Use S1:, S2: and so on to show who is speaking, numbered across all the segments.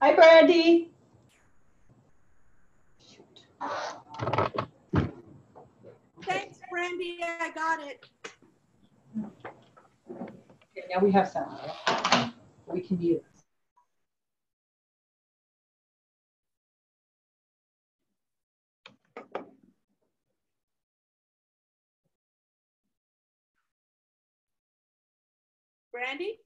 S1: Hi, Brandy.
S2: Thanks, Brandy. I got it.
S1: Okay, now we have sound. Right? We can use.
S2: Brandy?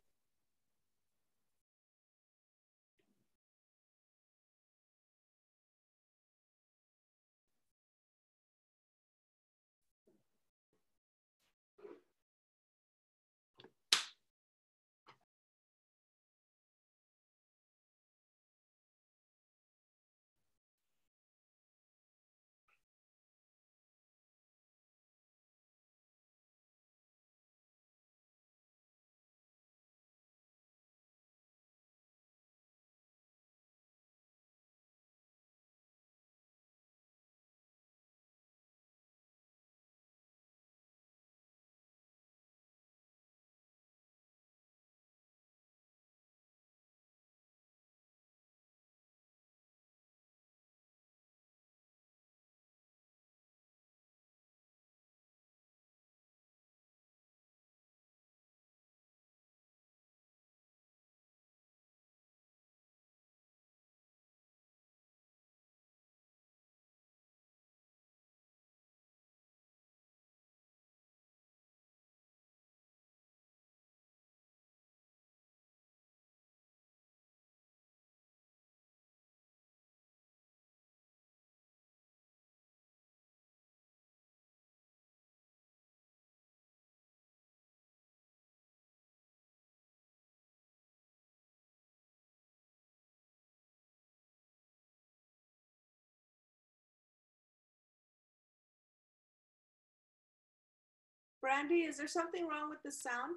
S2: Brandy, is there something wrong with the sound?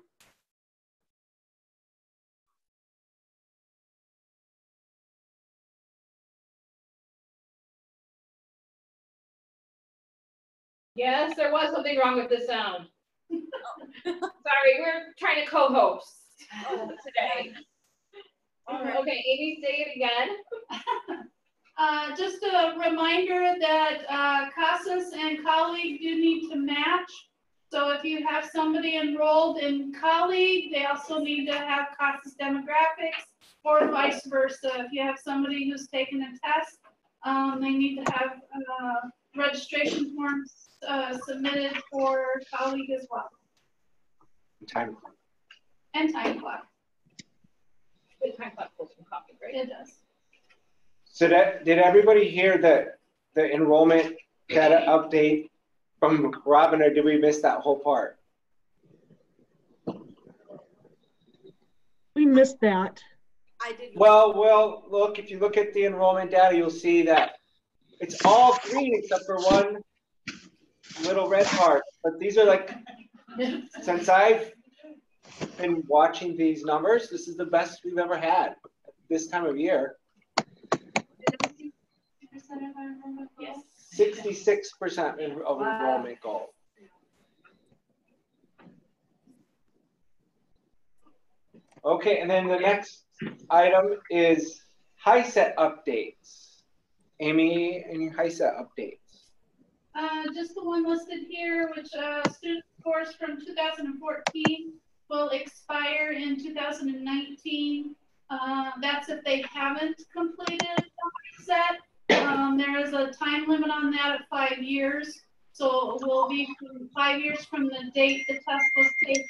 S3: Yes, there was something wrong with the sound. Sorry, we're trying to co-host today. Okay, Amy, say it again.
S4: Just a reminder that CASAS and colleague do need to match. So if you have somebody enrolled in colleague, they also need to have CASAS demographics, or vice versa. If you have somebody who's taken a test, they need to have registration forms submitted for colleague as well.
S5: Time clock.
S4: And time clock.
S3: The time clock pulls from copy, right?
S4: It does.
S5: So did everybody hear the enrollment data update from Robin, or did we miss that whole part?
S6: We missed that.
S2: I didn't.
S5: Well, look, if you look at the enrollment data, you'll see that it's all green except for one little red part. But these are like, since I've been watching these numbers, this is the best we've ever had at this time of year.
S4: Yes.
S5: 66% of enrollment goal. Okay, and then the next item is HiSET updates. Amy, any HiSET updates?
S4: Just the one listed here, which student course from 2014 will expire in 2019. That's if they haven't completed the HiSET. There is a time limit on that at 5 years. So it will be 5 years from the date the test was taken.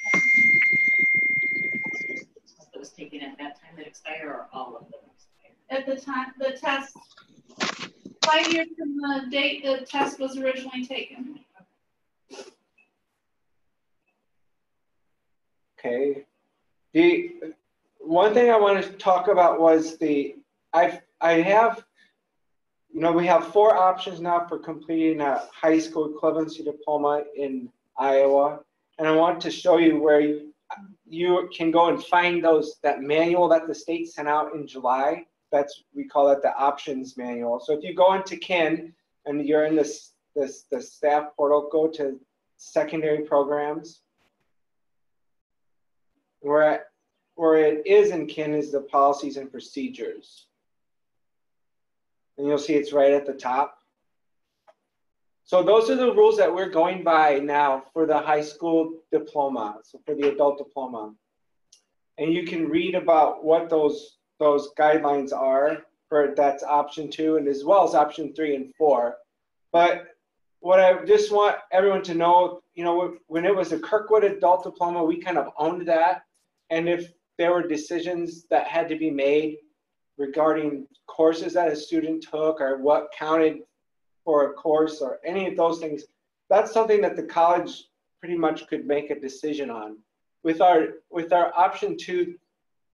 S7: That was taken at that time that expire, or all of them expire?
S4: At the time, the test, 5 years from the date the test was originally taken.
S5: Okay. The one thing I wanted to talk about was we have 4 options now for completing a high school equivalency diploma in Iowa, and I want to show you where you can go and find that manual that the state sent out in July. We call that the options manual. So if you go into KIN and you're in the staff portal, go to secondary programs. Where it is in KIN is the policies and procedures. And you'll see it's right at the top. So those are the rules that we're going by now for the high school diploma, so for the adult diploma. And you can read about what those guidelines are that's option 2 and as well as option 3 and 4. But what I just want everyone to know, when it was a Kirkwood adult diploma, we kind of owned that. And if there were decisions that had to be made regarding courses that a student took or what counted for a course or any of those things, that's something that the college pretty much could make a decision on. With our option 2,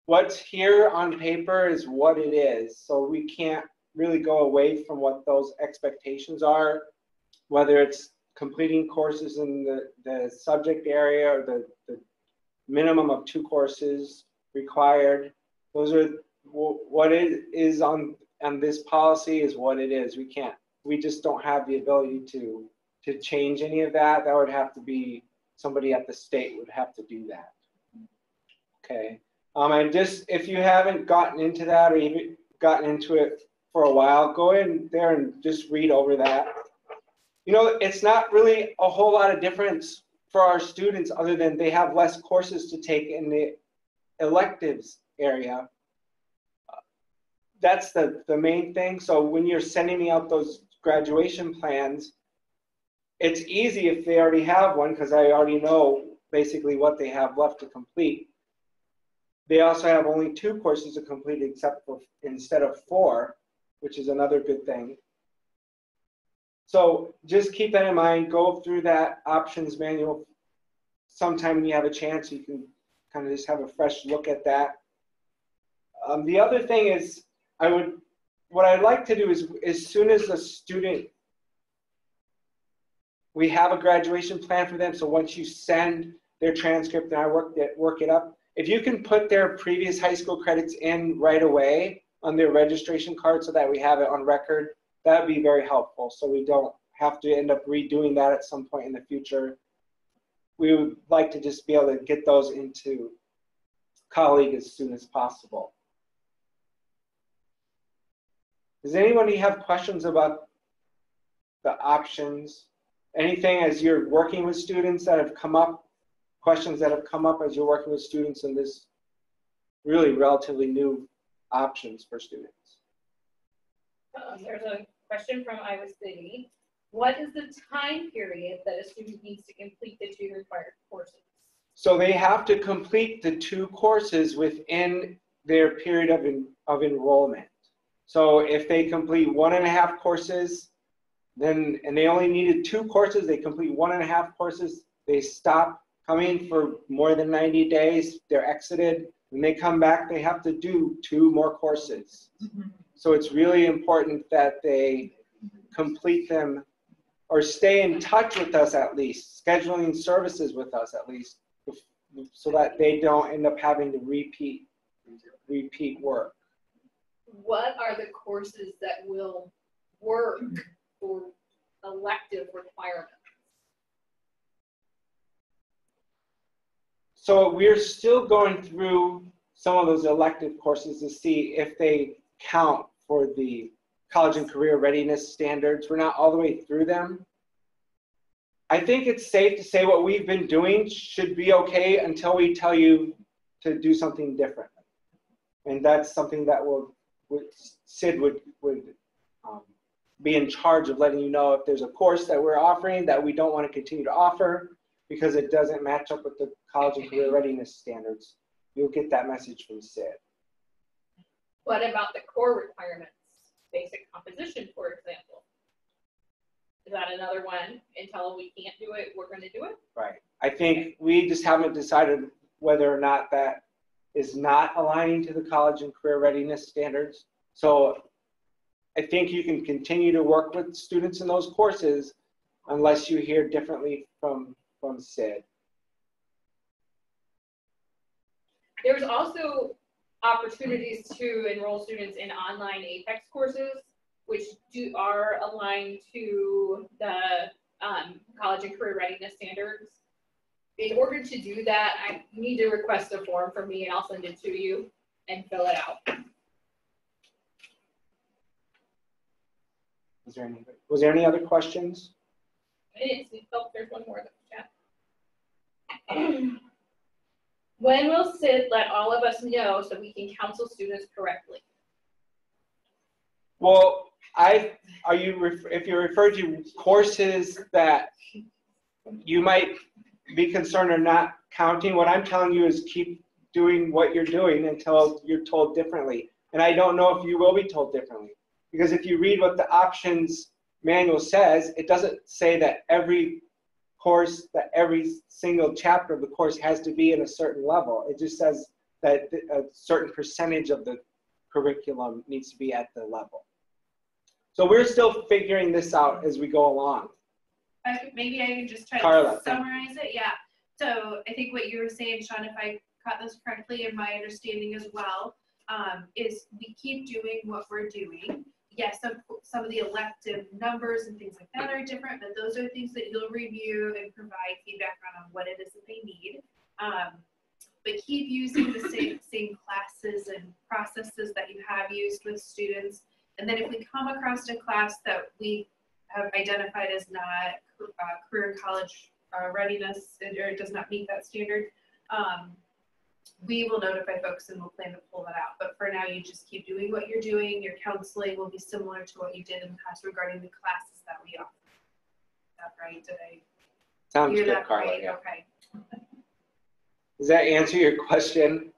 S5: what's here on paper is what it is. So we can't really go away from what those expectations are, whether it's completing courses in the subject area or the minimum of 2 courses required. Those are what it is on this policy is what it is. We just don't have the ability to change any of that. That would have to be somebody at the state would have to do that. Okay. And just if you haven't gotten into that or even gotten into it for a while, go in there and just read over that. It's not really a whole lot of difference for our students other than they have less courses to take in the electives area. That's the main thing. So when you're sending me out those graduation plans, it's easy if they already have one because I already know basically what they have left to complete. They also have only 2 courses to complete instead of 4, which is another good thing. So just keep that in mind. Go through that options manual sometime when you have a chance. You can kind of just have a fresh look at that. The other thing is, what I'd like to do is, as soon as a student, we have a graduation plan for them. So once you send their transcript and I work it up, if you can put their previous high school credits in right away on their registration card so that we have it on record, that would be very helpful. So we don't have to end up redoing that at some point in the future. We would like to just be able to get those into colleague as soon as possible. Does anybody have questions about the options? Anything as you're working with students that have come up, questions that have come up as you're working with students in this really relatively new options for students?
S3: There's a question from Iowa City. What is the time period that a student needs to complete the 2 required courses?
S5: So they have to complete the 2 courses within their period of enrollment. So if they complete 1.5 courses, and they only needed 2 courses, they complete 1.5 courses, they stop coming for more than 90 days, they're exited. When they come back, they have to do 2 more courses. So it's really important that they complete them or stay in touch with us at least, scheduling services with us at least so that they don't end up having to repeat work.
S3: What are the courses that will work for elective requirements?
S5: So we're still going through some of those elective courses to see if they count for the college and career readiness standards. We're not all the way through them. I think it's safe to say what we've been doing should be okay until we tell you to do something different. And that's something that Sid would be in charge of letting you know if there's a course that we're offering that we don't want to continue to offer because it doesn't match up with the college and career readiness standards. You'll get that message from Sid.
S3: What about the core requirements? Basic composition, for example. Is that another one? Until we can't do it, we're going to do it?
S5: Right. I think we just haven't decided whether or not that is not aligning to the college and career readiness standards. So I think you can continue to work with students in those courses unless you hear differently from Sid.
S3: There's also opportunities to enroll students in online APEX courses, which are aligned to the college and career readiness standards. In order to do that, I need to request a form from me and I'll send it to you and fill it out.
S5: Was there any other questions?
S3: I didn't see, oh, there's one more in the chat. When will Sid let all of us know so we can counsel students correctly?
S5: Well, if you refer to courses that you might be concerned are not counting, what I'm telling you is keep doing what you're doing until you're told differently. And I don't know if you will be told differently. Because if you read what the options manual says, it doesn't say that every course, that every single chapter of the course has to be in a certain level. It just says that a certain percentage of the curriculum needs to be at the level. So we're still figuring this out as we go along.
S8: Maybe I can just try
S5: Carla,
S8: to summarize it. Yeah. So I think what you were saying, Sean, if I caught this correctly in my understanding as well, is we keep doing what we're doing. Yes, some of the elective numbers and things like that are different, but those are things that you'll review and provide feedback on what it is that they need. But keep using the same classes and processes that you have used with students. And then if we come across a class that we have identified as not career and college readiness or it does not meet that standard, we will notify folks and we'll plan to pull that out. But for now, you just keep doing what you're doing. Your counseling will be similar to what you did in the past regarding the classes that we offer. Is that right? Did I
S5: Sounds
S8: hear
S5: good,
S8: that
S5: Carla.
S8: right?
S5: Yeah.
S8: Okay.
S5: Does that answer your question?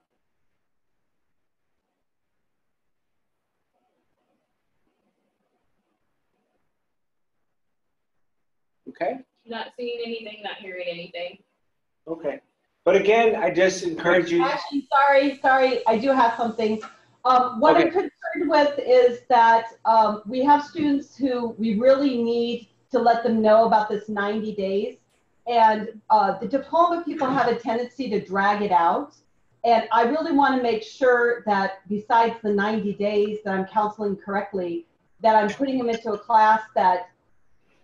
S5: Okay.
S3: Not seeing anything, not hearing anything.
S5: Okay. But again, I just encourage you.
S1: Actually, sorry, I do have something. What
S5: Okay.
S1: I'm concerned with is that we have students who we really need to let them know about this 90 days. And the diploma people have a tendency to drag it out. And I really want to make sure that besides the 90 days that I'm counseling correctly, that I'm putting them into a class that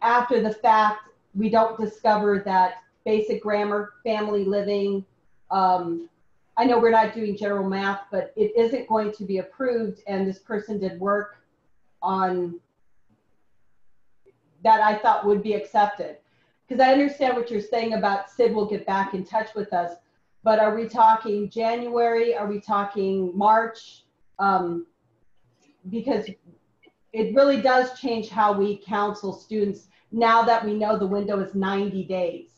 S1: after the fact, we don't discover that basic grammar, family living. I know we're not doing general math, but it isn't going to be approved. And this person did work on that I thought would be accepted. Because I understand what you're saying about Sid will get back in touch with us. But are we talking January? Are we talking March? Because it really does change how we counsel students now that we know the window is 90 days.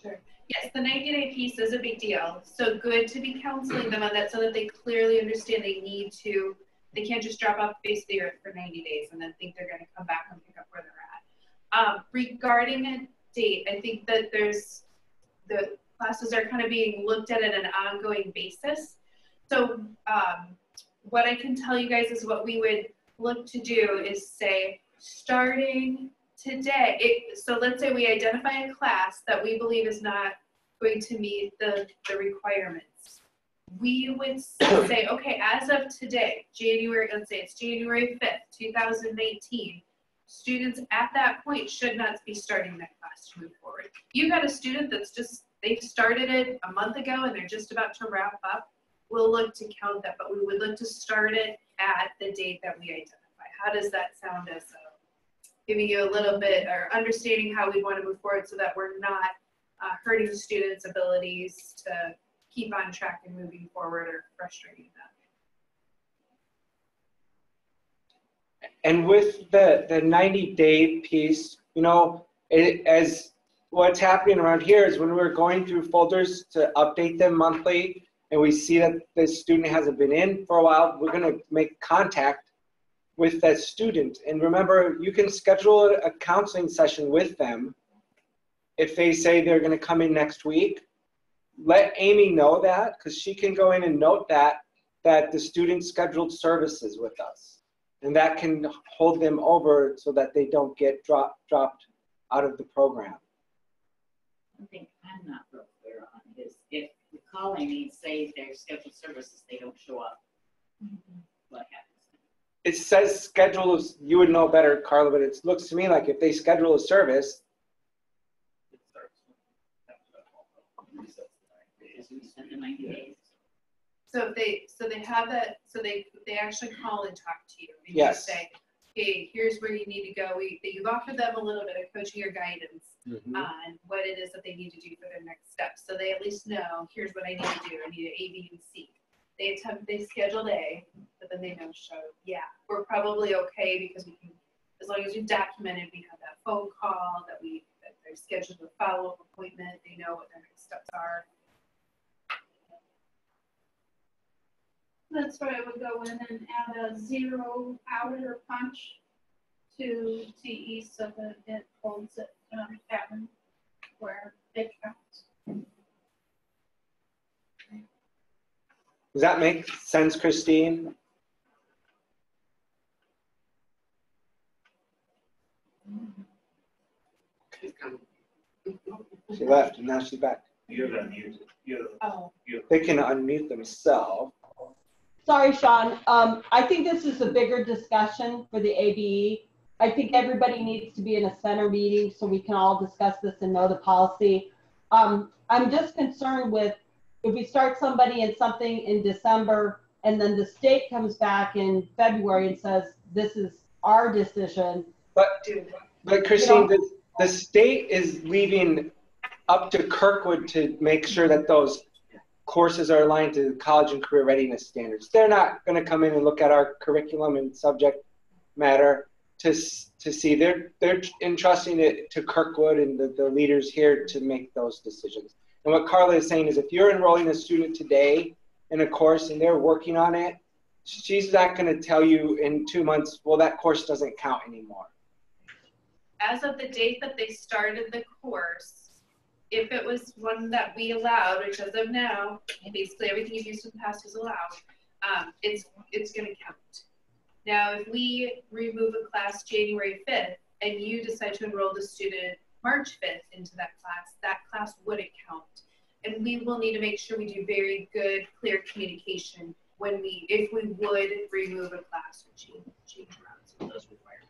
S8: Sure. Yes, the 90-day piece is a big deal. So good to be counseling them on that so that they clearly understand they can't just drop off the face of the earth for 90 days and then think they're going to come back and pick up where they're at. Regarding a date, I think that the classes are kind of being looked at an ongoing basis. So what I can tell you guys is what we would look to do is say, starting today, so let's say we identify a class that we believe is not going to meet the requirements. We would say, okay, as of today, let's say it's January 5th, 2018, students at that point should not be starting that class to move forward. You got a student that's they started it a month ago and they're just about to wrap up, we'll look to count that, but we would look to start it at the date that we identify. How does that sound as giving you a little bit or understanding how we want to move forward so that we're not hurting students' abilities to keep on track and moving forward or frustrating them?
S5: And with the 90-day piece, you know, as what's happening around here is when we're going through folders to update them monthly and we see that the student hasn't been in for a while, we're going to make contact with that student. And remember, you can schedule a counseling session with them. If they say they're going to come in next week, let Amy know that, because she can go in and note that the student scheduled services with us. And that can hold them over so that they don't get dropped out of the program.
S7: One thing I'm not real clear on is if the call Amy say their scheduled services, they don't show up, what happens?
S5: It says schedules, you would know better, Carla, but it looks to me like if they schedule a service,
S7: The 90 days.
S8: So they have that, so they actually call and talk to you. And
S5: yes.
S8: You say, hey, here's where you need to go. You've offered them a little bit of coaching or guidance on what it is that they need to do for their next steps. So they at least know, here's what I need to do. I need A, B, and C. They scheduled A, but then they don't show, yeah, we're probably okay because we can, as long as we've documented, we have that phone call, that they're scheduled a follow-up appointment, they know what their next steps are.
S4: That's where I would go in and add a 0 hour punch to TE so that it holds it pattern where it counts.
S5: Does that make sense, Christine? She left and now she's back. They can unmute themselves.
S1: Sorry, Sean. I think this is a bigger discussion for the ABE. I think everybody needs to be in a center meeting so we can all discuss this and know the policy. I'm just concerned with if we start somebody in something in December and then the state comes back in February and says, this is our decision.
S5: But Christine, the state is leaving up to Kirkwood to make sure that those courses are aligned to college and career readiness standards. They're not going to come in and look at our curriculum and subject matter to see. They're entrusting it to Kirkwood and the leaders here to make those decisions. And what Carla is saying is if you're enrolling a student today in a course and they're working on it, she's not going to tell you in 2 months, well, that course doesn't count anymore.
S8: As of the date that they started the course, if it was one that we allowed, which as of now, basically everything you've used in the past is allowed, it's going to count. Now, if we remove a class January 5th and you decide to enroll the student March 5th into that class wouldn't count. And we will need to make sure we do very good, clear communication if we would remove a class or change around some of those requirements.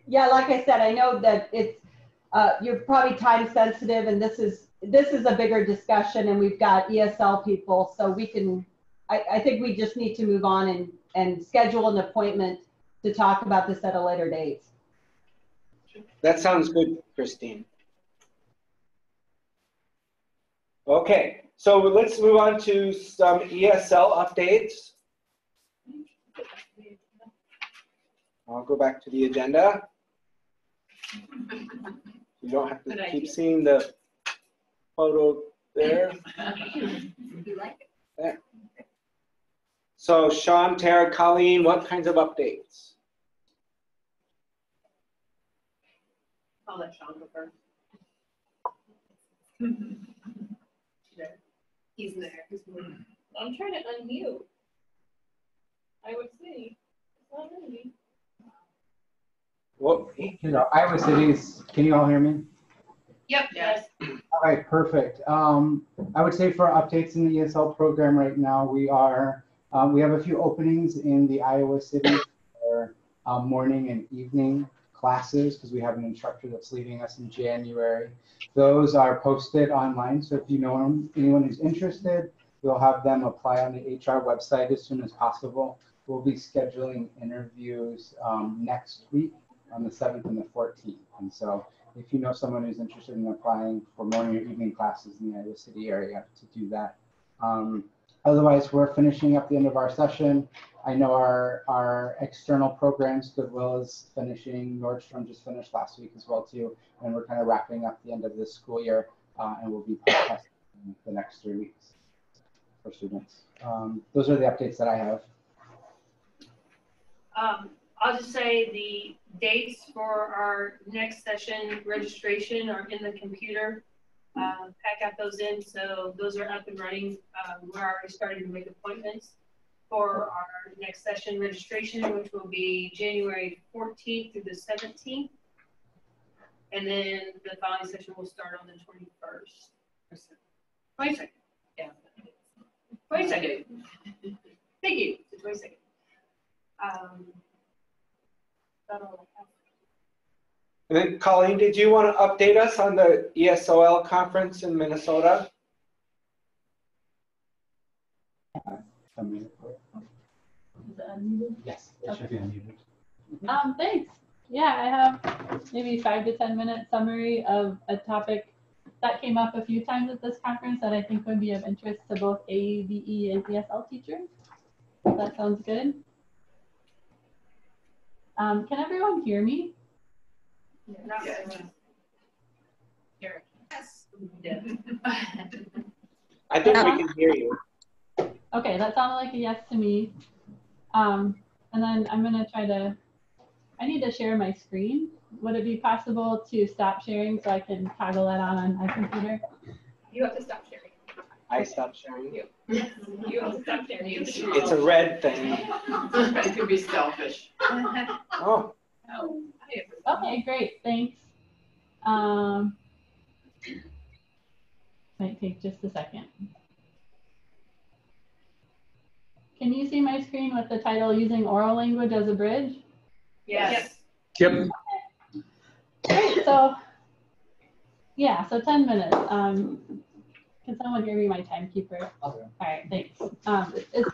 S1: Yeah, like I said, I know that it's you're probably time sensitive, and this is a bigger discussion, and we've got ESL people, so we can. I think we just need to move on and schedule an appointment to talk about this at a later date.
S5: That sounds good, Christine. Okay, so let's move on to some ESL updates. I'll go back to the agenda. You don't have to keep seeing the photo there.
S7: You like it?
S5: There. So Sean, Tara, Colleen, what kinds of updates?
S8: I'll let Sean go first. He's there.
S3: I'm trying to unmute. I would see. It's not me.
S5: Well,
S9: Iowa City's, can you all hear me?
S8: Yep.
S2: Yes.
S9: All right, perfect. I would say for updates in the ESL program right now, we have a few openings in the Iowa City for morning and evening classes because we have an instructor that's leaving us in January. Those are posted online, so if you know anyone who's interested, we'll have them apply on the HR website as soon as possible. We'll be scheduling interviews next week on the 7th and the 14th. And so if you know someone who's interested in applying for morning or evening classes in the Iowa City area, to do that. Otherwise, we're finishing up the end of our session. I know our external programs, Goodwill is finishing, Nordstrom just finished last week as well too, and we're kind of wrapping up the end of this school year, and we'll be testing the next 3 weeks for students. Those are the updates that I have.
S3: I'll just say the dates for our next session registration are in the computer. Pat got those in, so those are up and running. We're already starting to make appointments for our next session registration, which will be January 14th through the 17th. And then the following session will start on the 21st. 22nd. Yeah. 22nd. Thank you. The 22nd.
S5: And then Colleen, did you want to update us on the ESOL conference in Minnesota?
S10: Is it unmuted?
S9: Yes, it should be unmuted.
S10: Thanks. Yeah, I have maybe 5 to 10 minute summary of a topic that came up a few times at this conference that I think would be of interest to both ABE and ESL teachers. If that sounds good. Can everyone hear me?
S2: Yes.
S8: Yes.
S5: I think we can hear you.
S10: Okay, that sounded like a yes to me. And then I'm gonna I need to share my screen. Would it be possible to stop sharing so I can toggle that on my computer?
S3: You have to stop sharing.
S5: I stopped sharing.
S3: You have to stop sharing.
S5: It's a red thing.
S2: It could be selfish.
S5: Oh.
S10: Okay, great, thanks. Might take just a second. Can you see my screen with the title Using Oral Language as a Bridge?
S2: Yes.
S5: Yep.
S10: Great, so 10 minutes. Can someone hear me, my timekeeper? All right, thanks.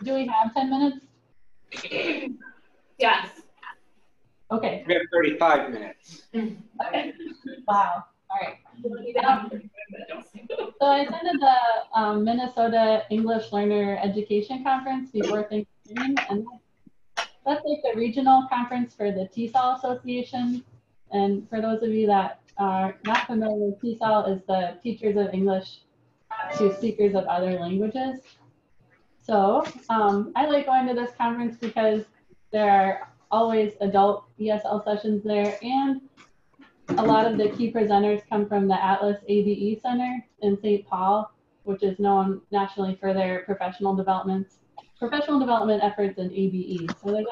S10: Do we have 10 minutes?
S3: Yes.
S10: Okay.
S5: We have 35 minutes.
S10: Okay. Wow. All right. So I attended the Minnesota English Learner Education Conference before Thanksgiving, and that's like the regional conference for the TESOL Association. And for those of you that are not familiar with TESOL, is the Teachers of English to Speakers of Other Languages. So I like going to this conference because there are always adult ESL sessions there, and a lot of the key presenters come from the Atlas ABE Center in St. Paul, which is known nationally for their professional development efforts in ABE. So there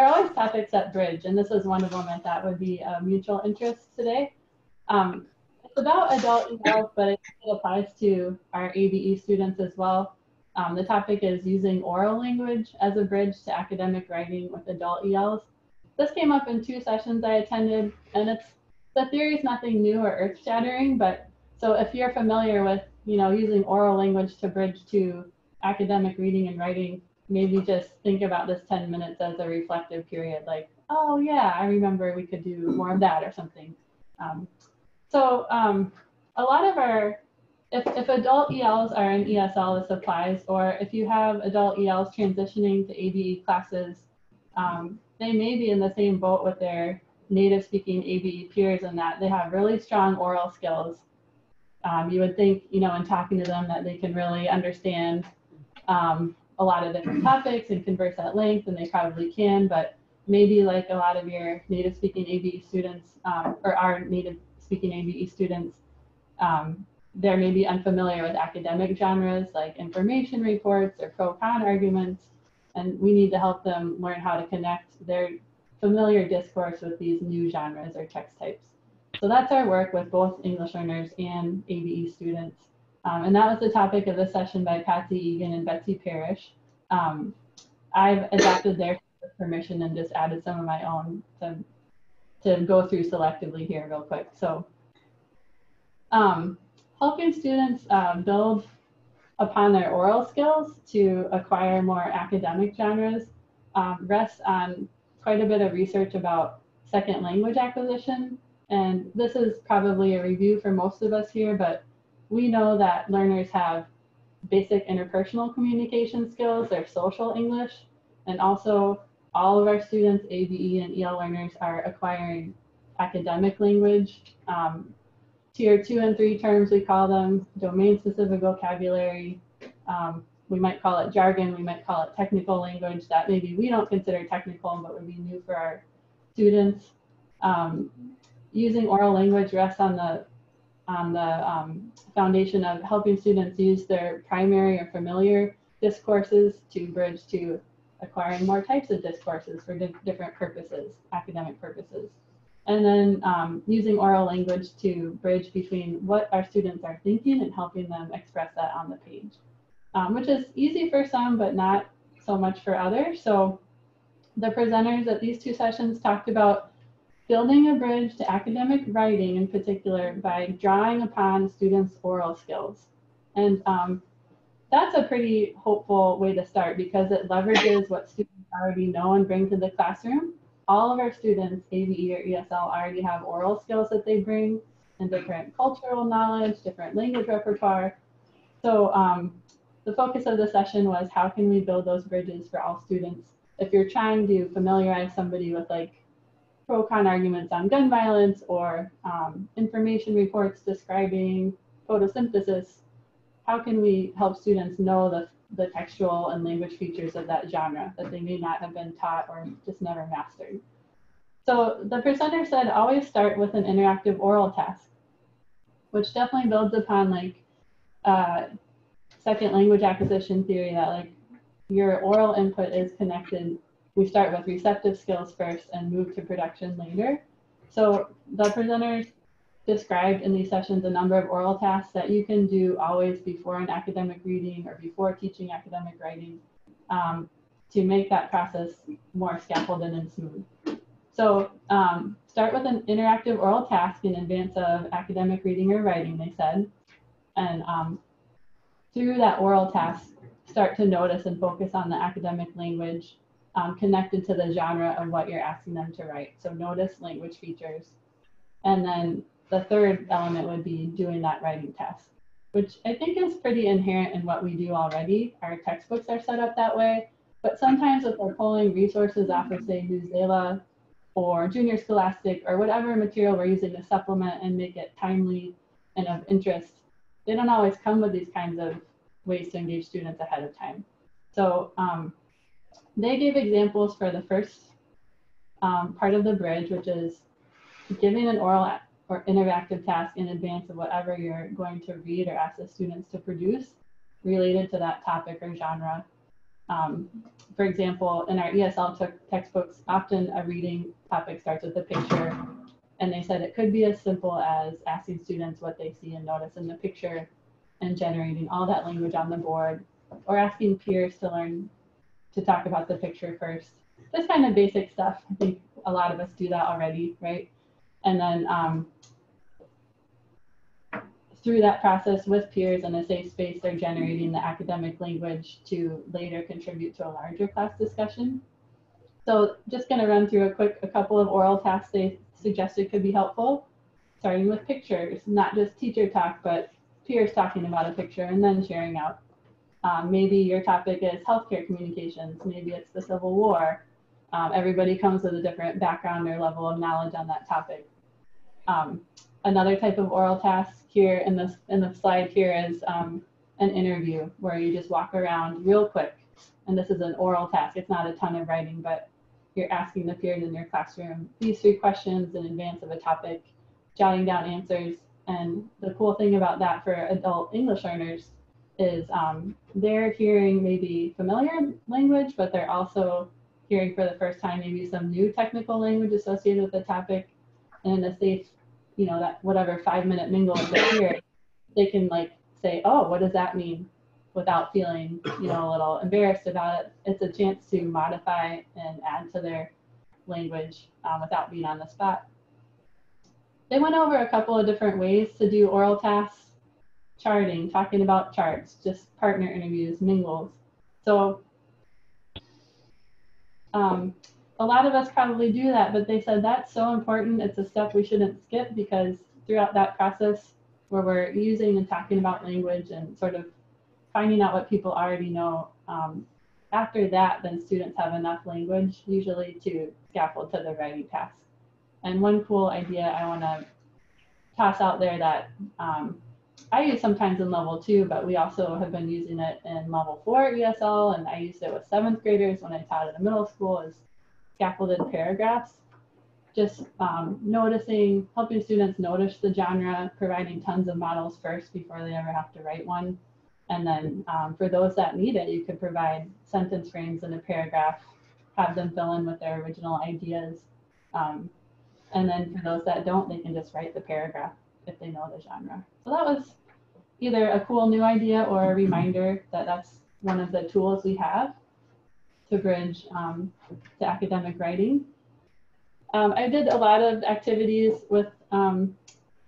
S10: are always topics that bridge, and this is one of them I thought would be a mutual interest today. It's about adult ELs, but it applies to our ABE students as well. The topic is using oral language as a bridge to academic writing with adult ELs. This came up in 2 sessions I attended, and the theory is nothing new or earth-shattering, but so if you're familiar with, using oral language to bridge to academic reading and writing, maybe just think about this 10 minutes as a reflective period, like, oh yeah, I remember we could do more of that or something. A lot of if adult ELs are in ESL, this applies, or if you have adult ELs transitioning to ABE classes, they may be in the same boat with their native speaking ABE peers in that they have really strong oral skills. You would think, in talking to them that they can really understand a lot of different topics and converse at length, and they probably can, but maybe like a lot of your native speaking ABE students, or our native speaking ABE students, they're maybe unfamiliar with academic genres like information reports or pro-con arguments, and we need to help them learn how to connect their familiar discourse with these new genres or text types. So that's our work with both English learners and ABE students. And that was the topic of the session by Patsy Egan and Betsy Parrish. I've adapted their permission and just added some of my own to go through selectively here real quick. So helping students build upon their oral skills to acquire more academic genres rests on quite a bit of research about second language acquisition. And this is probably a review for most of us here, but we know that learners have basic interpersonal communication skills, their social English, and also all of our students, ABE and EL learners, are acquiring academic language. Tier 2 and 3 terms, we call them domain-specific vocabulary. We might call it jargon, we might call it technical language that maybe we don't consider technical, but would be new for our students. Using oral language rests on the foundation of helping students use their primary or familiar discourses to bridge to acquiring more types of discourses for different purposes, academic purposes. And then using oral language to bridge between what our students are thinking and helping them express that on the page, which is easy for some, but not so much for others. So the presenters at these two sessions talked about building a bridge to academic writing in particular by drawing upon students' oral skills. And that's a pretty hopeful way to start because it leverages what students already know and bring to the classroom. All of our students, ABE or ESL, already have oral skills that they bring and different cultural knowledge, different language repertoire. So the focus of the session was how can we build those bridges for all students? If you're trying to familiarize somebody with like pro-con arguments on gun violence or information reports describing photosynthesis, how can we help students know the textual and language features of that genre that they may not have been taught or just never mastered? So the presenter said always start with an interactive oral task, which definitely builds upon like second language acquisition theory that like your oral input is connected. We start with receptive skills first and move to production later. So the presenters described in these sessions a number of oral tasks that you can do always before an academic reading or before teaching academic writing to make that process more scaffolded and smooth. So start with an interactive oral task in advance of academic reading or writing, they said. And through that oral task, start to notice and focus on the academic language connected to the genre of what you're asking them to write. So notice language features. And then the third element would be doing that writing task, which I think is pretty inherent in what we do already. Our textbooks are set up that way, but sometimes if we're pulling resources off of, say, Newsela or Junior Scholastic or whatever material we're using to supplement and make it timely and of interest, they don't always come with these kinds of ways to engage students ahead of time. So they gave examples for the first part of the bridge, which is giving an oral or interactive task in advance of whatever you're going to read or ask the students to produce related to that topic or genre. For example, in our ESL textbooks, often a reading topic starts with a picture, and they said it could be as simple as asking students what they see and notice in the picture and generating all that language on the board, or asking peers to learn to talk about the picture first. This kind of basic stuff. I think a lot of us do that already, right? And then through that process with peers in a safe space, they're generating the academic language to later contribute to a larger class discussion. So just going to run through a couple of oral tasks they suggested could be helpful, starting with pictures, not just teacher talk, but peers talking about a picture and then sharing out. Maybe your topic is healthcare communications, maybe it's the Civil War. Everybody comes with a different background or level of knowledge on that topic. Another type of oral task here in the slide here is an interview where you just walk around real quick. And this is an oral task. It's not a ton of writing, but you're asking the peers in your classroom these 3 questions in advance of a topic, jotting down answers. And the cool thing about that for adult English learners is they're hearing maybe familiar language, but they're also hearing for the first time maybe some new technical language associated with the topic. And in a safe you know, that whatever 5-minute mingle with their peer, they can like say, oh, what does that mean? Without feeling, you know, a little embarrassed about it. It's a chance to modify and add to their language without being on the spot. They went over a couple of different ways to do oral tasks, charting, talking about charts, just partner interviews, mingles. So a lot of us probably do that, but they said that's so important. It's a step we shouldn't skip, because throughout that process where we're using and talking about language and sort of finding out what people already know, after that, then students have enough language usually to scaffold to the writing task. And one cool idea I want to toss out there that I use sometimes in level 2, but we also have been using it in level 4 ESL, and I used it with 7th graders when I taught at a middle school, is scaffolded paragraphs. Just noticing, helping students notice the genre, providing tons of models first before they ever have to write one. And then for those that need it, you could provide sentence frames in a paragraph, have them fill in with their original ideas. And then for those that don't, they can just write the paragraph if they know the genre. So that was either a cool new idea or a reminder that that's one of the tools we have to bridge to academic writing. I did a lot of activities with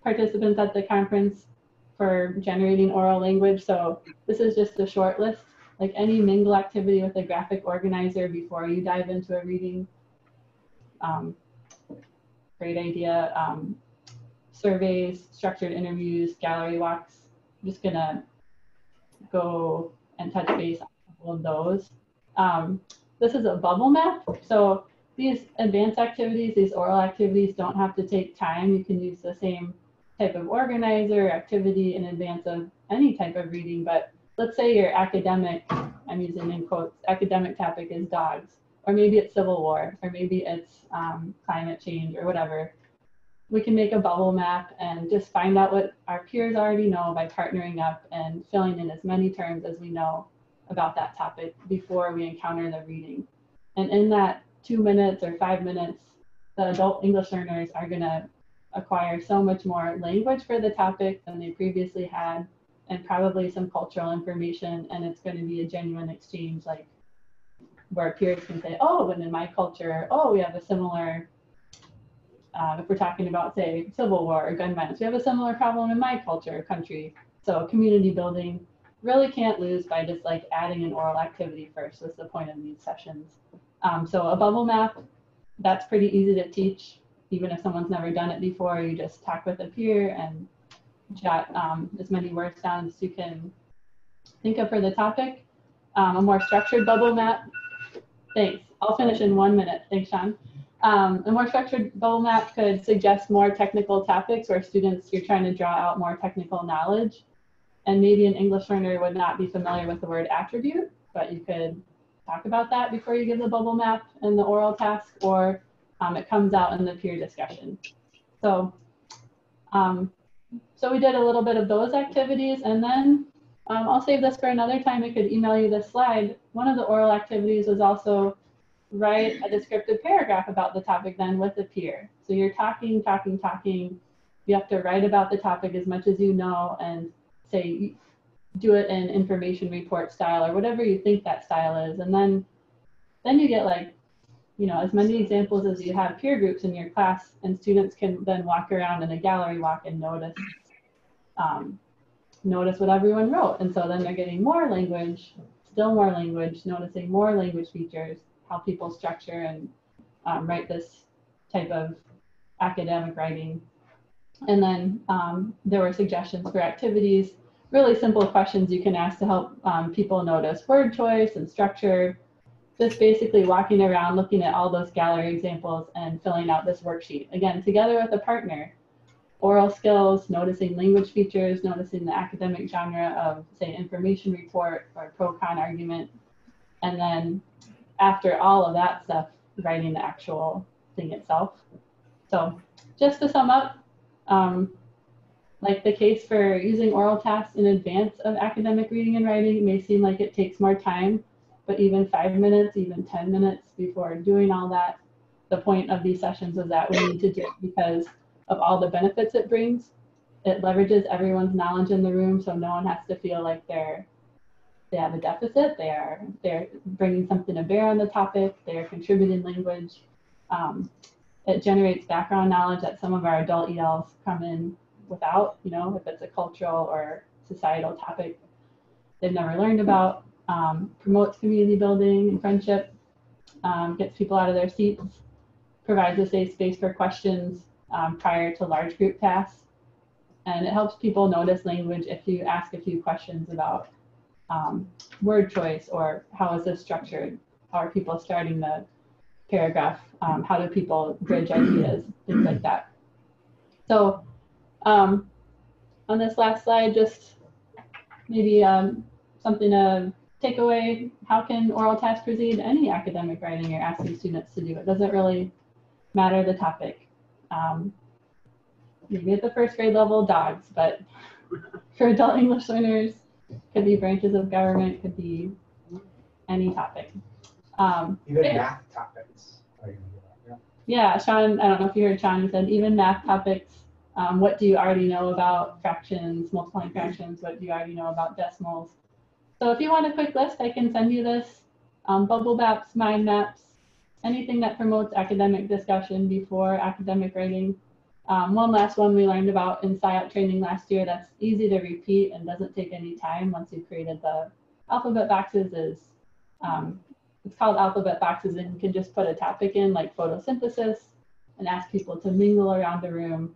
S10: participants at the conference for generating oral language. So this is just a short list, like any mingle activity with a graphic organizer before you dive into a reading. Great idea. Surveys, structured interviews, gallery walks. I'm just gonna go and touch base on a couple of those. This is a bubble map. So these advanced activities, these oral activities don't have to take time. You can use the same type of organizer activity in advance of any type of reading. But let's say your academic, I'm using in quotes, academic topic is dogs, or maybe it's Civil War, or maybe it's climate change or whatever. We can make a bubble map and just find out what our peers already know by partnering up and filling in as many terms as we know about that topic before we encounter the reading. And in that 2 minutes or 5 minutes, the adult English learners are going to acquire so much more language for the topic than they previously had, and probably some cultural information, and it's going to be a genuine exchange, like where peers can say, oh, and in my culture, oh, we have a similar, if we're talking about, say, Civil War or gun violence, we have a similar problem in my culture or country. So community building really can't lose by just like adding an oral activity first. That's the point of these sessions. So a bubble map, that's pretty easy to teach. Even if someone's never done it before, you just talk with a peer and jot as many words down as you can think of for the topic. A more structured bubble map. Thanks. I'll finish in 1 minute. Thanks, Sean. A more structured bubble map could suggest more technical topics where students, you're trying to draw out more technical knowledge. And maybe an English learner would not be familiar with the word attribute, but you could talk about that before you give the bubble map and the oral task, or it comes out in the peer discussion. So, so we did a little bit of those activities, and then I'll save this for another time. I could email you this slide. One of the oral activities was also write a descriptive paragraph about the topic then with a peer. So you're talking. You have to write about the topic as much as you know, and say, do it in information report style or whatever you think that style is. And then you get like, you know, as many examples as you have peer groups in your class, and students can then walk around in a gallery walk and notice what everyone wrote. And so then they're getting more language, still more language, noticing more language features, how people structure and write this type of academic writing. And then there were suggestions for activities, really simple questions you can ask to help people notice word choice and structure. Just basically walking around, looking at all those gallery examples and filling out this worksheet. Again, together with a partner. Oral skills, noticing language features, noticing the academic genre of, say, information report or pro-con argument. And then after all of that stuff, writing the actual thing itself. So just to sum up, like the case for using oral tasks in advance of academic reading and writing may seem like it takes more time, but even 5 minutes, even 10 minutes before doing all that, the point of these sessions was that we need to do it because of all the benefits it brings. It leverages everyone's knowledge in the room, so no one has to feel like they have a deficit. They're bringing something to bear on the topic. They're contributing language. It generates background knowledge that some of our adult ELs come in without, if it's a cultural or societal topic they've never learned about. Promotes community building and friendship, gets people out of their seats, provides a safe space for questions prior to large group tasks. And it helps people notice language if you ask a few questions about word choice or how is this structured? How are people starting the paragraph? How do people bridge ideas? Things like that. So on this last slide, just maybe something to take away. How can oral tasks precede any academic writing you're asking students to do? It doesn't really matter the topic. Maybe at the first grade level, dogs, but for adult English learners, could be branches of government, could be any topic.
S9: Even math topics.
S10: Yeah, Sean, I don't know if you heard Sean, he said even math topics. What do you already know about fractions, multiplying fractions? What do you already know about decimals? So if you want a quick list, I can send you this. Bubble maps, mind maps, anything that promotes academic discussion before academic writing. One last one we learned about in SciOp training last year that's easy to repeat and doesn't take any time once you've created the alphabet boxes is, it's called alphabet boxes, and you can just put a topic in like photosynthesis and ask people to mingle around the room,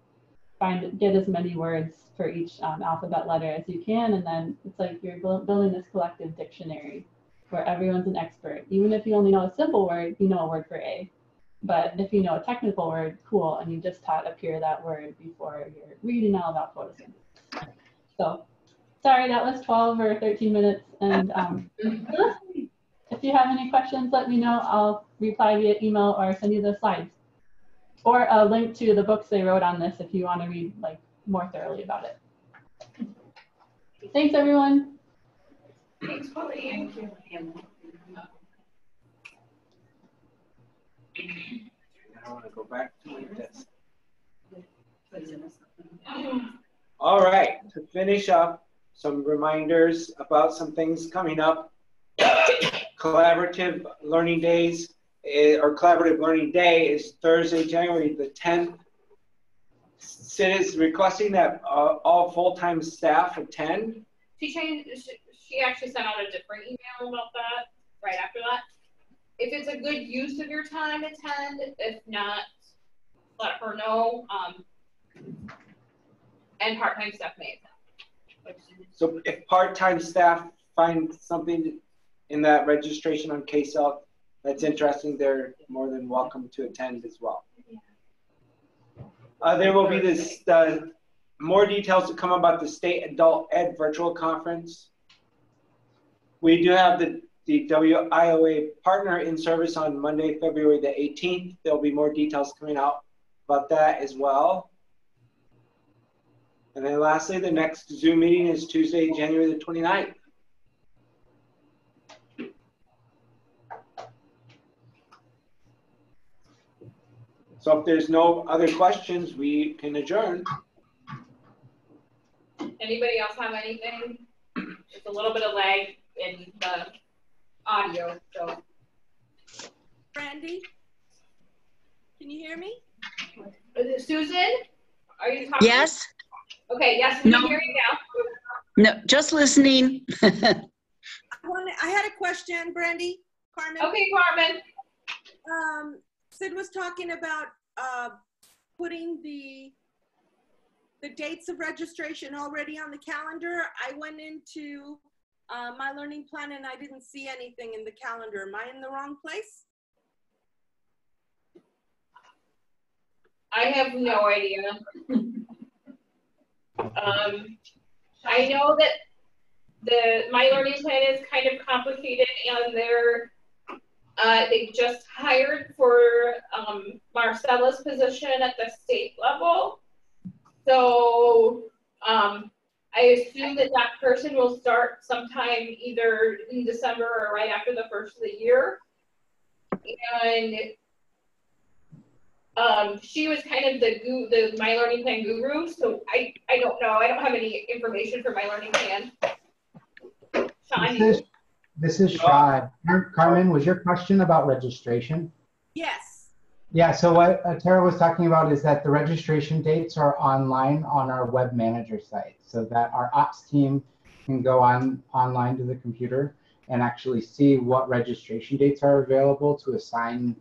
S10: get as many words for each alphabet letter as you can, and then it's like you're building this collective dictionary where everyone's an expert. Even if you only know a simple word, you know a word for A. But if you know a technical word, cool, and you just taught a peer that word before you're reading all about photosynthesis. So, sorry, that was 12 or 13 minutes. And if you have any questions, let me know. I'll reply via email or send you the slides. Or a link to the books they wrote on this if you want to read like more thoroughly about it. Thanks, everyone.
S3: Thanks, Polly.
S5: I want to go back to my desk. All right, to finish up, some reminders about some things coming up. Collaborative Learning Days, or Collaborative Learning Day is Thursday, January the 10th. Sid is requesting that all full-time staff attend.
S3: She actually sent out a different email about that right after that. If it's a good use of your time, attend. If not, let her know. And part-time staff may attend.
S5: So if part-time staff find something in that registration on KSEL that's interesting, they're more than welcome to attend as well. There will be this more details to come about the State Adult Ed Virtual Conference. We do have the WIOA partner in service on Monday, February the 18th. There'll be more details coming out about that as well. And then lastly, the next Zoom meeting is Tuesday, January the 29th. So if there's no other questions, we can adjourn.
S3: Anybody else have anything? Just a little bit of lag in the audio, so.
S2: Brandy, can you hear me?
S3: Susan, are you talking?
S11: Yes.
S3: Okay, yes, we can hear you now.
S11: No, just listening.
S2: I had a question, Brandy. Carmen.
S3: Okay, Carmen.
S2: Sid was talking about putting the dates of registration already on the calendar. I went into my learning plan and I didn't see anything in the calendar. Am I in the wrong place?
S3: I have no idea. I know that my learning plan is kind of complicated, and they just hired for Marcella's position at the state level. So I assume that person will start sometime either in December or right after the first of the year. And She was kind of the My Learning Plan guru, so I don't know. I don't have any information for My Learning Plan. Sean,
S9: This is Shaw. Carmen, was your question about registration?
S2: Yes.
S9: Yeah, so what Tara was talking about is that the registration dates are online on our web manager site, so that our ops team can go online to the computer and actually see what registration dates are available to assign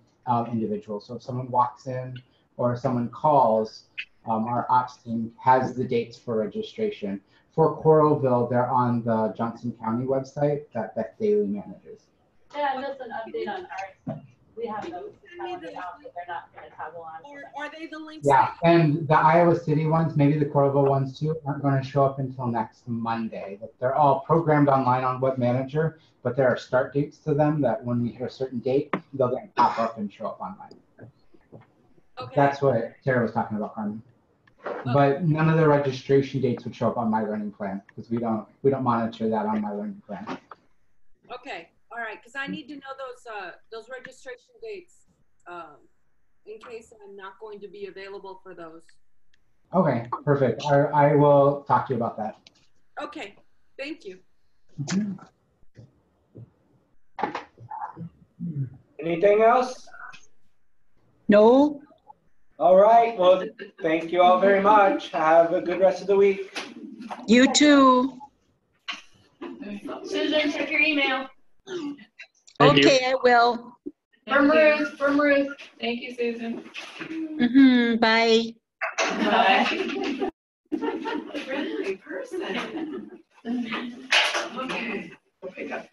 S9: individuals. So if someone walks in or if someone calls, our ops team has the dates for registration. For Coralville, they're on the Johnson County website that Beth Daly manages.
S10: Yeah, and just an update on ours. We have those calendars out, but they're not going to toggle on.
S2: Or are they the links?
S9: Yeah, and the Iowa City ones, maybe the Coralville ones too, aren't going to show up until next Monday. But they're all programmed online on Web Manager, but there are start dates to them that when we hit a certain date, they'll then pop up and show up online.
S2: Okay.
S9: That's what Tara was talking about, Carmen. But none of the registration dates would show up on My Learning Plan because we don't monitor that on My Learning Plan.
S2: Okay, all right, because I need to know those registration dates in case I'm not going to be available for those.
S9: Okay, perfect. I will talk to you about that.
S2: Okay, thank you.
S5: Anything else?
S11: No.
S5: All right. Well, thank you all very much. Have a good rest of the week.
S11: You too.
S3: Susan, check your email.
S11: Okay, I will.
S3: From Ruth. Thank you, Susan.
S11: Bye.
S3: Bye.
S12: Friendly person. Okay, we'll pick up.